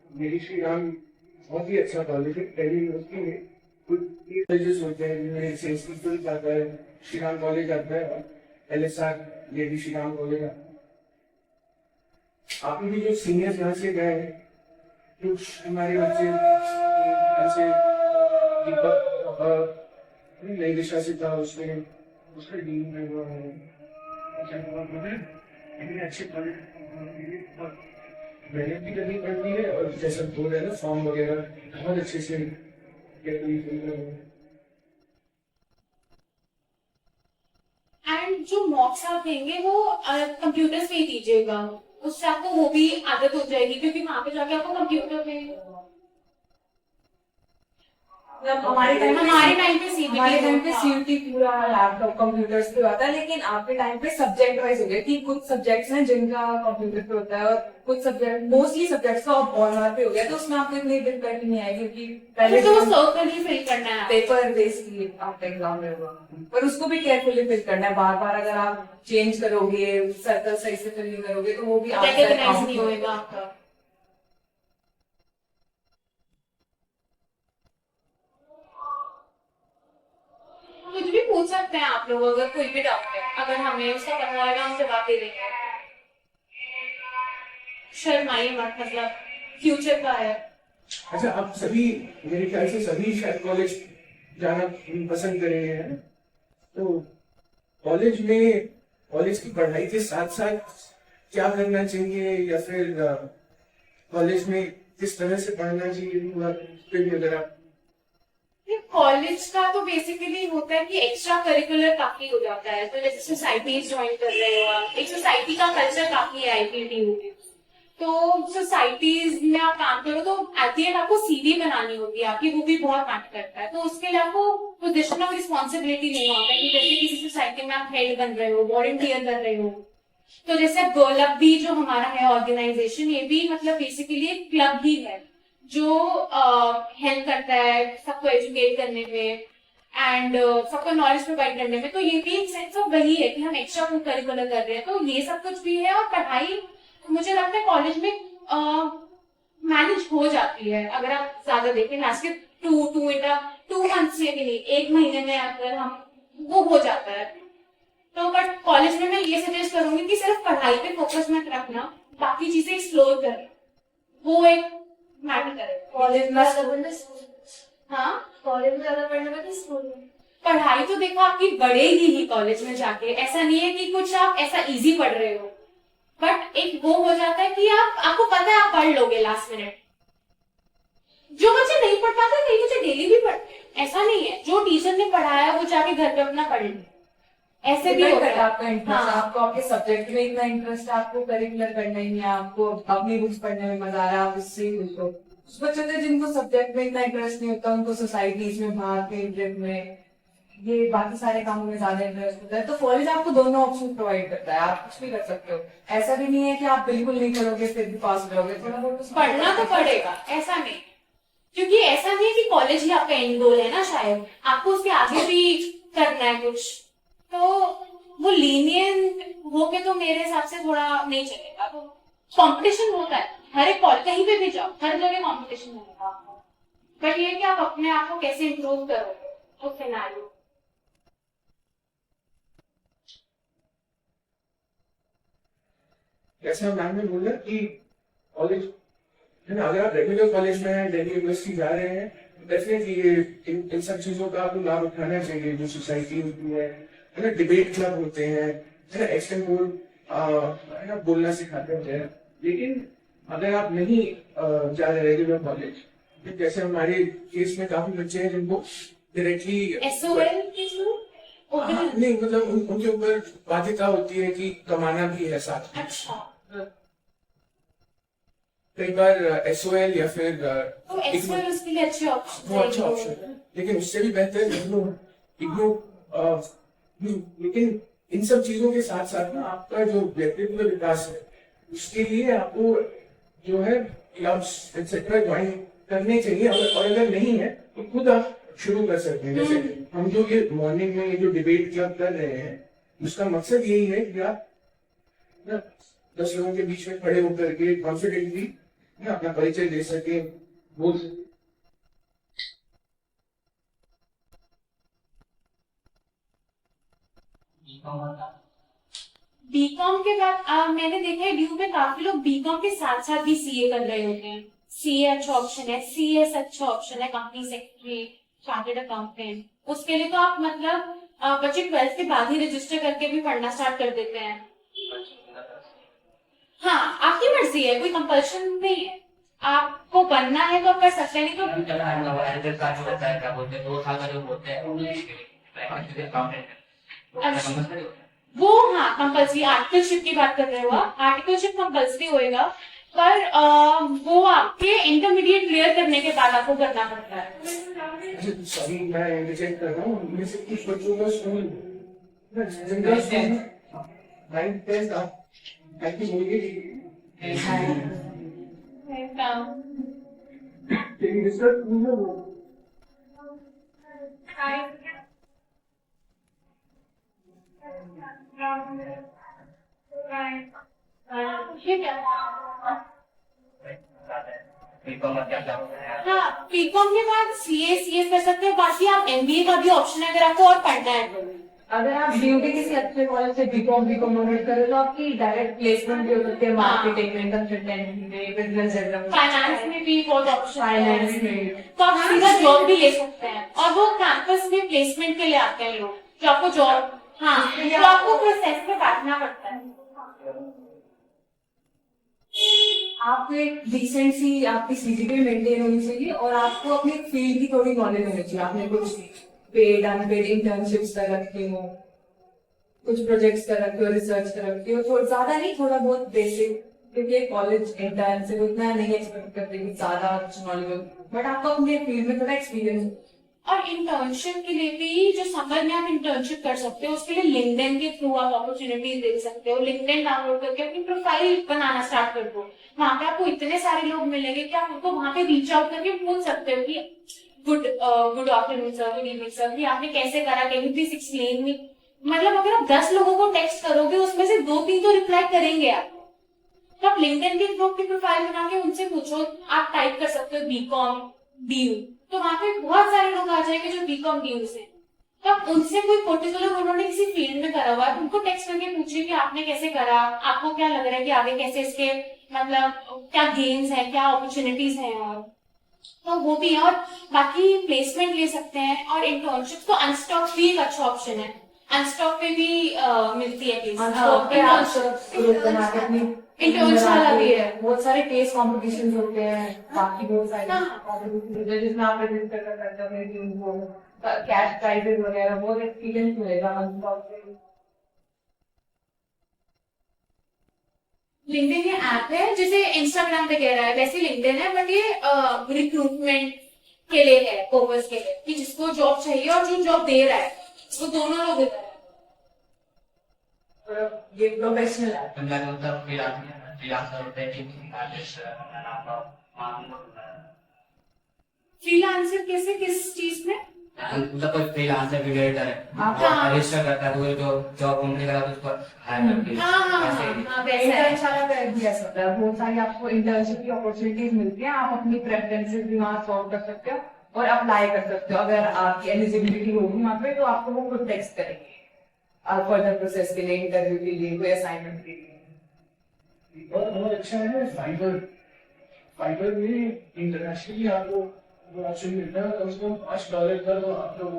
मेरी श्री राम बहुत ही अच्छा कॉलेज है। दिल्ली यूनिवर्सिटी में कुछ कॉलेजेस होते हैं जिनमें सेंट स्टीफेंस आता है, श्री राम कॉलेज आता है और LSR lady Shri Ram college आता है। आपने भी जो सीनियर्स यहाँ से गए हैं, कुछ हमारे बच्चे ऐसे दीपक नई दिशा से था, उसने उसका डीन में हुआ है, इतने अच्छे कॉलेज मेहनत भी करनी पड़ती है और जैसा बोल रहे हैं ना फॉर्म वगैरह बहुत अच्छे से carefully fill करना है। एंड जो मॉक्स आप देंगे वो कंप्यूटर पे ही दीजिएगा, उससे आपको वो भी आदत हो जाएगी, क्योंकि वहां पे जाके आपको कंप्यूटर पे मतलब हमारे टाइम पे CBT CUT पूरा लैपटॉप कंप्यूटर्स पे होता है, लेकिन आपके टाइम पे सब्जेक्ट वाइज हो गया कि कुछ सब्जेक्ट्स हैं जिनका कंप्यूटर पे होता है और कुछ सब्जेक्ट, मोस्टली सब्जेक्ट्स का ऑनलाइन पे हो गया, तो उसमें आपको इतनी दिक्कत नहीं आएगी क्योंकि पहले तो सर्कल ही फिल करना है। पेपर बेस्ड की आपका एग्जाम होगा, पर उसको भी केयरफुली फिल करना है। बार बार अगर आप चेंज करोगे, सर्कल सही से फिल नहीं करोगे तो वो भी रिकॉग्नाइज नहीं होएगा आपका। कुछ भी पूछ सकते हैं आप लोग, अगर कोई भी डाउट है, अगर हमें उसका पता होगा हम जवाब दे देंगे। शर्माइए मत, मतलब फ्यूचर का है। अच्छा, आप सभी मेरे ख्याल से सभी शायद कॉलेज जाना पसंद करेंगे, है ना? तो कॉलेज की पढ़ाई के साथ साथ क्या करना चाहिए, या फिर कॉलेज में किस तरह से पढ़ना चाहिए, पूरा फिर अगर आप कॉलेज का तो बेसिकली होता है कि एक्स्ट्रा करिकुलर काफी हो जाता है, तो जैसे सोसाइटीज ज्वाइन कर रहे हो आप, एक सोसाइटी का कल्चर काफी है IPT में, तो सोसाइटीज में आप काम करो तो एट द एंड आपको CV बनानी होती है आपकी, वो भी बहुत मैटर करता है। तो उसके लिए आपको पोजिशन ऑफ रिस्पॉन्सिबिलिटी नहीं होता है कि जैसे किसी सोसाइटी में आप हेड बन रहे हो, वॉलंटियर कर रहे हो। तो जैसे गर्ल भी जो हमारा है ऑर्गेनाइजेशन, ये भी मतलब बेसिकली एक क्लब ही है जो हेल्प करता है सबको एजुकेट करने में एंड सबको नॉलेज प्रोवाइड करने में। तो ये भी एक सेंस ऑफ वही है कि हम एक्स्ट्रा करिकुलर कर रहे हैं, तो ये सब कुछ भी है। और पढ़ाई मुझे लगता है कॉलेज में मैनेज हो जाती है, अगर आप ज्यादा देखें लास्ट के 2 मंथ्स में भी नहीं, 1 महीने में अगर हम वो हो जाता है। तो बट कॉलेज में मैं ये सजेस्ट करूंगी कि सिर्फ पढ़ाई पे फोकस मत रखना, बाकी चीजें एक्सप्लोर करें, वो एक मैटर करेगा। कॉलेज में हाँ, कॉलेज में ज्यादा पढ़ने में स्कूल में पढ़ाई तो देखो आपकी बढ़ेगी ही कॉलेज में जाके, ऐसा नहीं है कि कुछ आप ऐसा इजी पढ़ रहे हो, बट एक वो हो जाता है कि आपको पता है आप पढ़ लोगे लास्ट मिनट। जो बच्चे नहीं पढ़ पाते कई बच्चे डेली भी पढ़ते हैं, ऐसा नहीं है जो टीचर ने पढ़ाया वो जाके घर पे अपना पढ़ ले, ऐसे भी होता है। आपका इंटरेस्ट, हाँ। आपको आपके सब्जेक्ट में इतना इंटरेस्ट है, आपको करिकुलर करना ही है, आपको अपनी बुक्स पढ़ने में मजा आ रहा है, आप उससे ही खुश हो। उस बच्चे थे जिनको सब्जेक्ट में इतना इंटरेस्ट नहीं होता, उनको सोसाइटीज में भाग के इंटरेस्ट में ये बाकी सारे कामों में ज्यादा इंटरेस्ट होता है। तो कॉलेज आपको दोनों ऑप्शन प्रोवाइड करता है, आप कुछ भी कर सकते हो। ऐसा भी नहीं है कि आप बिल्कुल नहीं करोगे फिर भी पास हो जाओगे, थोड़ा बहुत पढ़ना तो पड़ेगा, ऐसा नहीं, क्योंकि ऐसा नहीं है कि कॉलेज ही आपका एंड गोल है ना, शायद आपको उसके आगे भी करना है कुछ, तो वो लीनियंट होके तो मेरे हिसाब से थोड़ा नहीं चलेगा। तो कंपटीशन होता है हर एक कॉलेज, कहीं पे भी जाओ हर जगह कंपटीशन होगा आपको, बट ये कि आप अपने आप को कैसे इम्प्रूव करोगे उस सिनेरियो। जैसा मैम ने बोला कि कॉलेज है ना, अगर आप रेगुलर कॉलेज में हैं, दिल्ली यूनिवर्सिटी जा रहे हैं, डेफिनेटली ये इन सब चीजों का आपको लाभ उठाना चाहिए। जो सोसाइटी होती है ना, डिबेट क्लब होते हैं, है ना, एक्सटेम्पोर है ना, बोलना सिखाते हैं। लेकिन अगर आप नहीं जा रहे रेगुलर कॉलेज, तो जैसे हमारे केस में काफी बच्चे हैं जिनको डायरेक्टली SOL के थ्रू नहीं, मतलब उनके ऊपर बाध्यता होती है कि कमाना भी है साथ में। अच्छा, कई बार SOL या फिर तो SOL उसके लिए अच्छे ऑप्शन वो अच्छा ऑप्शन है, लेकिन उससे भी बेहतर इग्नो। लेकिन इन सब चीजों के साथ साथ ना आपका जो व्यक्तित्व विकास है, उसके लिए आपको जो है क्लब्स एक्सेट्रा ज्वाइन करने चाहिए। और अगर नहीं है तो खुद आप शुरू कर सकते हैं। जैसे हम जो ये मॉर्निंग में ये जो डिबेट क्लब कर रहे हैं, उसका मकसद यही है कि आप ना 10 लोगों के बीच में खड़े होकर के कॉन्फिडेंटली अपना परिचय दे सके, बोल सके। बीकॉम के बाद मैंने देखा है ड्यू में काफी लोग बीकॉम के साथ साथ भी सीए कर रहे होते हैं। सीए अच्छा ऑप्शन है, सीएस अच्छा ऑप्शन है, कंपनी सेक्रेटरी, चार्टर्ड अकाउंटेंट। उसके लिए तो आप मतलब बच्चे 12th के बाद ही रजिस्टर करके भी पढ़ना स्टार्ट कर देते हैं। हाँ, आपकी मर्जी है, कोई कंपल्शन नहीं है। आपको बनना है तो आप कर सकते हैं, नहीं तो वो हाँ कंपल्सरी आर्टिकलशिप की बात कर रहे हो आप, आर्टिकलशिप कंपल्सरी होएगा, पर वो आपके इंटरमीडिएट क्लियर करने के बाद आपको करना पड़ता है। सॉरी मैं रिजेक्ट कर रहा हूँ, उनमें से कुछ बच्चों का स्कूल जिनका नाइन्थ टेंथ आप बोलिए तेरी रिसर्च नहीं है वो ठीक है। हाँ, बीकॉम के बाद सीए सीएस कर सकते हो, बाकी आप एमबीए का भी ऑप्शन है अगर आपको और पढ़ना है तो। अगर आप डीयू के किसी अच्छे कॉलेज से बीकॉम भी कंप्लीट करें तो आपकी डायरेक्ट प्लेसमेंट भी हो सकती है मार्केटिंग में, कंसल्टेंट में, बिजनेस डेवलपमेंट, फाइनेंस में भी बहुत ऑप्शन फाइनेंस है, में। तो आप सीधा जॉब भी ले सकते हैं। और वो कैंपस में प्लेसमेंट के लिए आते हैं लोग, जो आपको जॉब, हाँ तो आपको प्रोसेस में बैठना पड़ता है। आपको एक डिसेंट सी आपकी सीजीपीए मेंटेन होनी चाहिए और आपको अपनी फील्ड की थोड़ी नॉलेज होनी चाहिए। आपने कुछ पेड अनपेड इंटर्नशिप्स कर रखी हो, कुछ प्रोजेक्ट्स कर रखे हो, रिसर्च कर रखी हो, थोड़ा ज्यादा नहीं, थोड़ा बहुत बेसिक, क्योंकि कॉलेज इंटर्न से उतना नहीं एक्सपेक्ट करते कि ज्यादा कुछ नॉलेज हो, बट आपको अपने फील्ड में थोड़ा एक्सपीरियंस। और इंटर्नशिप के लिए भी जो समर में आप इंटर्नशिप कर सकते हो, उसके लिए लिंक्डइन के थ्रू आप अपॉर्चुनिटीज देख सकते हो। लिंक्डइन डाउनलोड करके अपनी प्रोफाइल बनाना स्टार्ट कर दो, वहां पे आपको इतने सारे लोग मिलेंगे कि आप उनको वहां पे रीच आउट करके पूछ सकते हो कि good afternoon sir, good evening sir, कि आपने कैसे करा, can you please explain me. मतलब अगर आप 10 लोगों को टेक्स्ट करोगे उसमें से 2-3 तो रिप्लाई करेंगे आप। तो आप लिंक्डइन के थ्रू की प्रोफाइल बना के उनसे पूछो, आप टाइप कर सकते हो बीकॉम डीयू, तो वहां पे बहुत सारे लोग आ जाएंगे जो बीकॉम डीयू से। तो आप उनसे कोई पर्टिकुलर उन्होंने किसी फील्ड में करा हुआ है, उनको टेक्स्ट करके पूछिए कि आपने कैसे करा, आपको क्या लग रहा है कि आगे कैसे इसके मतलब क्या गेम्स है, क्या अपॉर्चुनिटीज हैं, और तो वो भी है। और बाकी प्लेसमेंट ले सकते हैं। और इंटर्नशिप तो अनस्टॉक भी एक अच्छा ऑप्शन है, अनस्टॉक पे भी मिलती है इंटर्नशिप वाला भी है। बहुत सारे टेस्ट कॉम्पिटिशन होते हैं, बाकी बहुत सारे हाँ। competitions हैं जिसमें आप रजिस्टर कर सकते हो, मेरी टीम को कैश प्राइजेस वगैरह बहुत एक्सपीरियंस मिलेगा अनस्टॉक से। लिंक्डइन ये ऐप है जैसे इंस्टाग्राम पे कह रहा है, वैसे लिंक्डइन है, बट ये रिक्रूटमेंट के लिए है, पर्पस के लिए, कि जिसको जॉब चाहिए और जो जॉब दे रहा है वो दोनों लोग इधर है। ये प्रोफेशनल है। फ्रीलांसर कैसे, किस चीज में? मतलब कोई फ्रीलांसर वीडियो एडिटर है, हाँ। रजिस्टर करता है, तो वो जो जॉब कंपनी का उसको हायर करती है। ऐसे ही। वैसा है। इंटर्नशिप का भी ऐसा होता है, बहुत सारी आपको इंटर्नशिप की अपॉर्चुनिटीज मिलती है, आप अपनी प्रेफरेंसेस भी वहाँ सॉल्व कर सकते हो और अप्लाई कर सकते हो। अगर आपकी एलिजिबिलिटी होगी वहाँ पे तो आपको वो खुद टेक्स्ट करेंगे फर्दर प्रोसेस के लिए, इंटरव्यू के लिए, कोई असाइनमेंट के लिए। बहुत अच्छा है फाइबर में इंटरनेशनली आपको वो ऑप्शन मिलता है, कम से कम $5 का तो आप लोग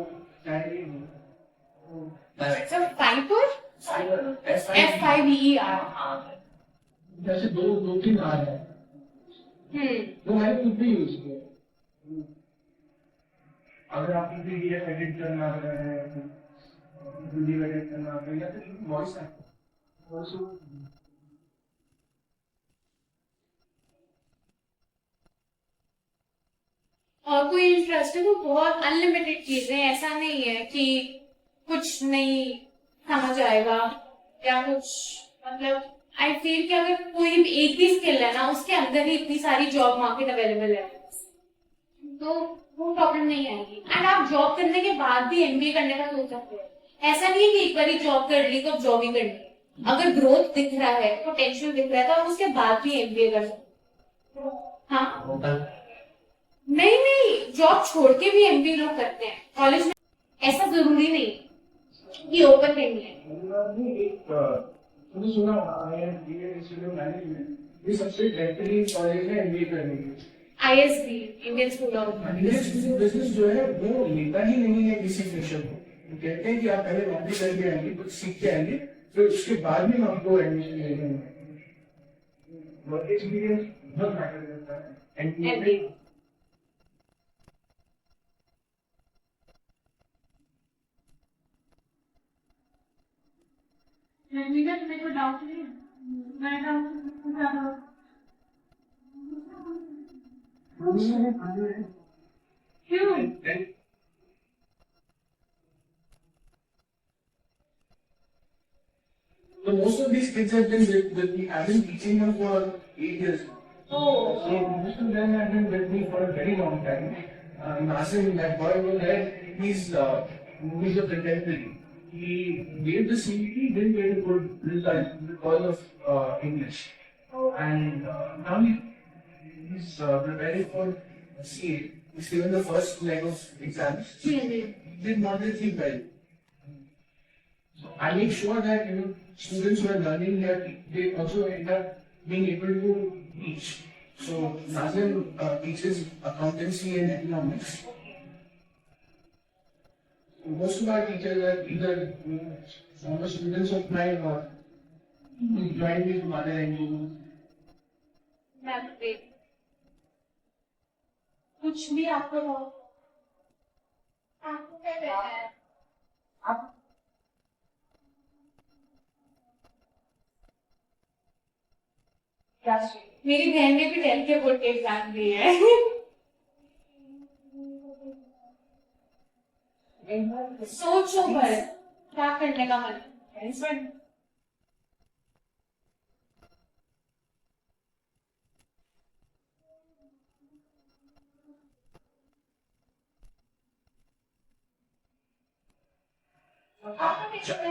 सब फाइबर FIBER। जैसे दो तीन आ रहे हैं, वो मैंने खुद भी यूज किया। अगर आप PDF एडिट करना है, वीडियो एडिट करना है, या फिर वॉइस है, और कोई इंटरेस्ट है तो बहुत अनलिमिटेड चीजें, ऐसा नहीं है कि कुछ नहीं समझ आएगा या कुछ, मतलब आई फील कि अगर कोई एक भी स्किल है ना, उसके अंदर ही इतनी सारी जॉब मार्केट अवेलेबल है, तो वो प्रॉब्लम नहीं आएगी। एंड आप जॉब करने के बाद भी MBA करने का सोच सकते हैं। ऐसा नहीं है कि एक बार जॉब कर ली तो जॉब ही करनी। अगर ग्रोथ दिख रहा है, पोटेंशियल दिख रहा है, तो आप उसके बाद भी MBA कर सकते हैं। हाँ नहीं, जॉब छोड़ के भी MBA लोग करते हैं कॉलेज में, ऐसा जरूरी नहीं। ये ओपन नहीं है। मैंने सुना IIM इंस्टीट्यूट ऑफ मैनेजमेंट ये सबसे बेहतरीन कॉलेज है MBA करने के लिए। ISB Indian school of business जो है वो लेता ही नहीं है किसी फ्रेशर को। वो कहते हैं कि आप पहले नौकरी करके आएंगे, कुछ सीख के आएंगे, फिर उसके बाद में आपको एडमिशन ले लेंगे। वर्क एक्सपीरियंस बहुत मैटर करता है। MBA। मेरे को डाउट नहीं है, मैं डाउट क्यों? So most of these kids have been with me. I've been teaching them for 8 years. Oh. So most of them have been with me for a very long time. Nasim, that boy over there, he's a contemporary. He gave the CET, didn't get a good result because of English. Oh. And now he's preparing for CA. He's given the first leg of exams. Did moderately well. So I make sure that students who are learning that they also end up being able to teach. So Nazim teaches accountancy and economics. Most of our teachers are either former students of mine or joined me from other NGOs. कुछ भी आपको हो, आपको क्या करना है? आप क्या मेरी बहन ने भी 10th के बोर्ड के एग्जाम दिए है। सोचो पर क्या करने का मन है?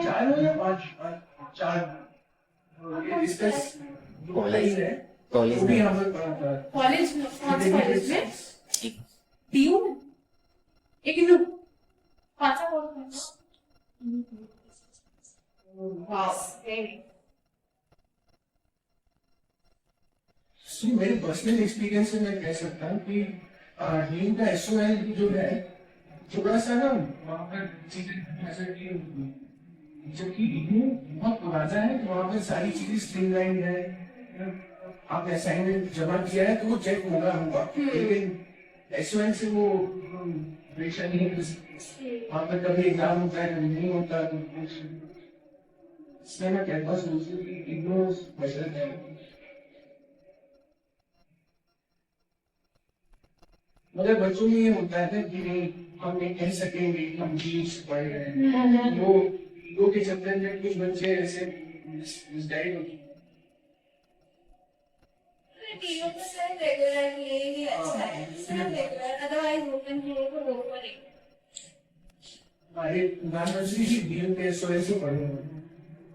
चार हो या पाँच? चार। इसका कॉलेज है। कॉलेज वो भी में हमें पढ़ा था। कॉलेज में कौन से कॉलेज में? DU में? इग्नू कौन सा कोर्स में? Wow, very. So, मेरे पर्सनल एक्सपीरियंस से मैं कह सकता हूँ कि DU का SOL जो है थोड़ा सा ना वहाँ पर चीजें फैसिलिटी होती है, जबकि इग्नू बहुत पुराना है, तो वहाँ पर सारी चीजें स्ट्रीमलाइन है। आपने असाइनमेंट जमा किया है तो वो चेक होगा, लेकिन SOL से वो प्रेशर नहीं है। वहाँ पर कभी एग्जाम होता है, कभी नहीं होता, तो इसलिए मैं कहता हूँ कि इग्नू बेटर है। मगर बच्चों में ये होता है कि नहीं, हम नहीं कह सकेंगे कि हम इंग्लिश पढ़ रहे हैं। वो ईगो के चक्कर में कुछ बच्चे ऐसे मिसगाइड होते हैं। टीमों को सिर्फ रेगुलर ये ही अच्छा है, सिर्फ रेगुलर, अदरवाइज ओपन किए तो वो करेंगे। हमारे प्रधानमंत्री जी DU के SOL से पढ़े हुए हैं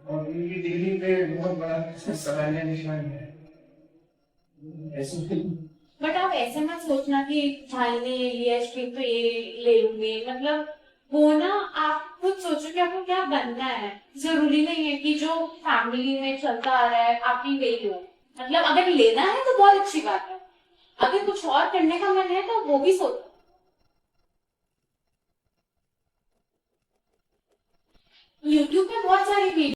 और उनकी डिग्री पे बहुत बड़ा सराहनीय निशान है। ऐसे बट आप ऐसे मत सोचना कि भाई ने ये लिया स्ट्रीम तो ये ले लूंगी, मतलब वो ना आप खुद सोचो कि आपको क्या बनना है। जरूरी नहीं है कि जो फैमिली में चलता आ रहा है आप ही वही लो। मतलब अगर लेना है तो बहुत अच्छी बात है, अगर कुछ और करने का मन है तो वो भी सोचो। YouTube पे बहुत सारी वीडियो